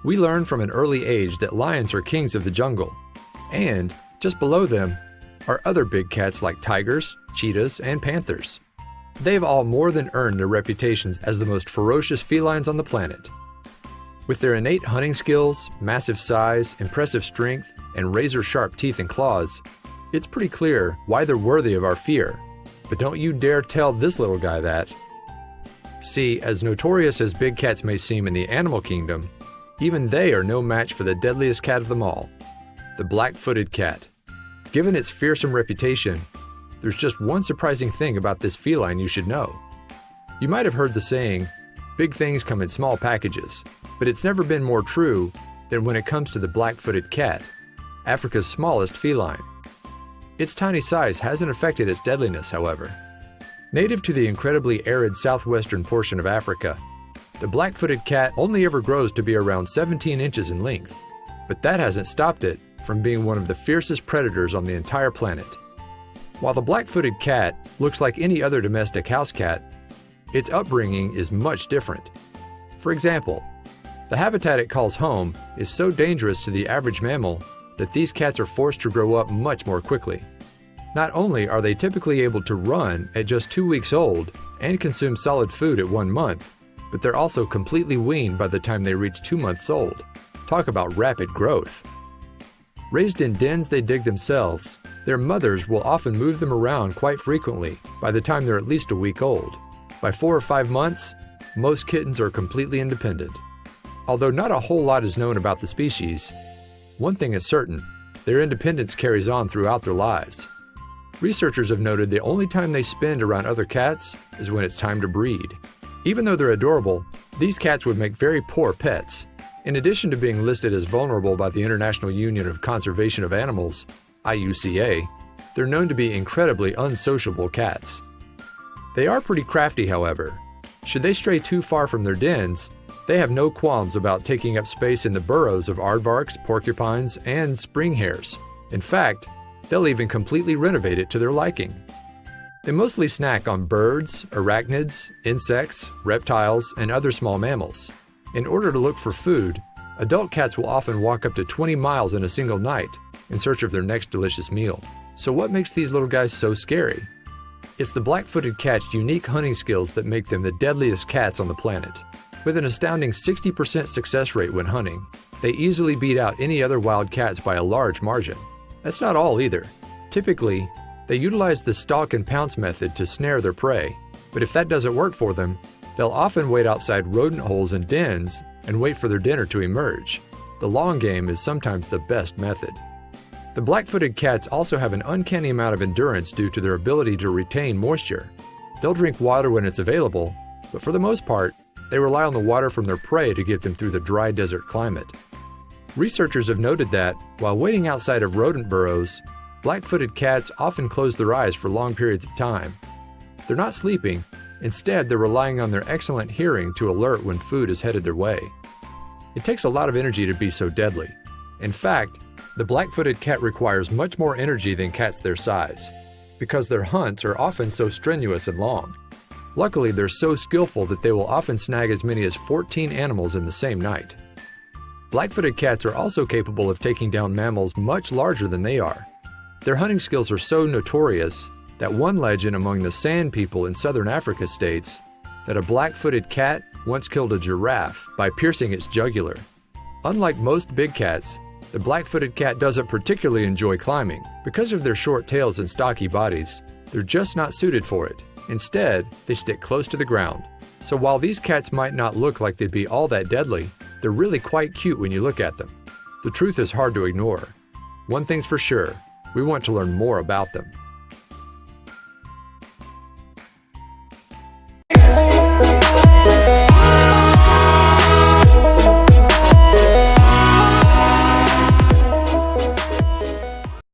We learn from an early age that lions are kings of the jungle, and just below them are other big cats like tigers, cheetahs, and panthers. They've all more than earned their reputations as the most ferocious felines on the planet. With their innate hunting skills, massive size, impressive strength, and razor-sharp teeth and claws, it's pretty clear why they're worthy of our fear. But don't you dare tell this little guy that. See, as notorious as big cats may seem in the animal kingdom, even they are no match for the deadliest cat of them all, the black-footed cat. Given its fearsome reputation, there's just one surprising thing about this feline you should know. You might have heard the saying, big things come in small packages, but it's never been more true than when it comes to the black-footed cat, Africa's smallest feline. Its tiny size hasn't affected its deadliness, however. Native to the incredibly arid southwestern portion of Africa, the black-footed cat only ever grows to be around 17 inches in length, but that hasn't stopped it from being one of the fiercest predators on the entire planet. While the black-footed cat looks like any other domestic house cat, its upbringing is much different. For example, the habitat it calls home is so dangerous to the average mammal that these cats are forced to grow up much more quickly. Not only are they typically able to run at just 2 weeks old and consume solid food at 1 month, but they're also completely weaned by the time they reach 2 months old. Talk about rapid growth. Raised in dens they dig themselves, their mothers will often move them around quite frequently by the time they're at least a week old. By 4 or 5 months, most kittens are completely independent. Although not a whole lot is known about the species, one thing is certain, their independence carries on throughout their lives. Researchers have noted the only time they spend around other cats is when it's time to breed. Even though they're adorable, these cats would make very poor pets. In addition to being listed as vulnerable by the International Union of Conservation of Animals, IUCA, they're known to be incredibly unsociable cats. They are pretty crafty, however. Should they stray too far from their dens, they have no qualms about taking up space in the burrows of aardvarks, porcupines, and spring hares. In fact, they'll even completely renovate it to their liking. They mostly snack on birds, arachnids, insects, reptiles, and other small mammals. In order to look for food, adult cats will often walk up to 20 miles in a single night in search of their next delicious meal. So what makes these little guys so scary? It's the black-footed cat's unique hunting skills that make them the deadliest cats on the planet. With an astounding 60% success rate when hunting, they easily beat out any other wild cats by a large margin. That's not all either. Typically, they utilize the stalk and pounce method to snare their prey, but if that doesn't work for them, they'll often wait outside rodent holes and dens and wait for their dinner to emerge. The long game is sometimes the best method. The black-footed cats also have an uncanny amount of endurance due to their ability to retain moisture. They'll drink water when it's available, but for the most part, they rely on the water from their prey to get them through the dry desert climate. Researchers have noted that, while waiting outside of rodent burrows, black-footed cats often close their eyes for long periods of time. They're not sleeping. Instead, they're relying on their excellent hearing to alert when food is headed their way. It takes a lot of energy to be so deadly. In fact, the black-footed cat requires much more energy than cats their size, because their hunts are often so strenuous and long. Luckily, they're so skillful that they will often snag as many as 14 animals in the same night. Black-footed cats are also capable of taking down mammals much larger than they are. Their hunting skills are so notorious that one legend among the Sand people in southern Africa states that a black-footed cat once killed a giraffe by piercing its jugular. Unlike most big cats, the black-footed cat doesn't particularly enjoy climbing. Because of their short tails and stocky bodies, they're just not suited for it. Instead, they stick close to the ground. So while these cats might not look like they'd be all that deadly, they're really quite cute when you look at them. The truth is hard to ignore. One thing's for sure, we want to learn more about them.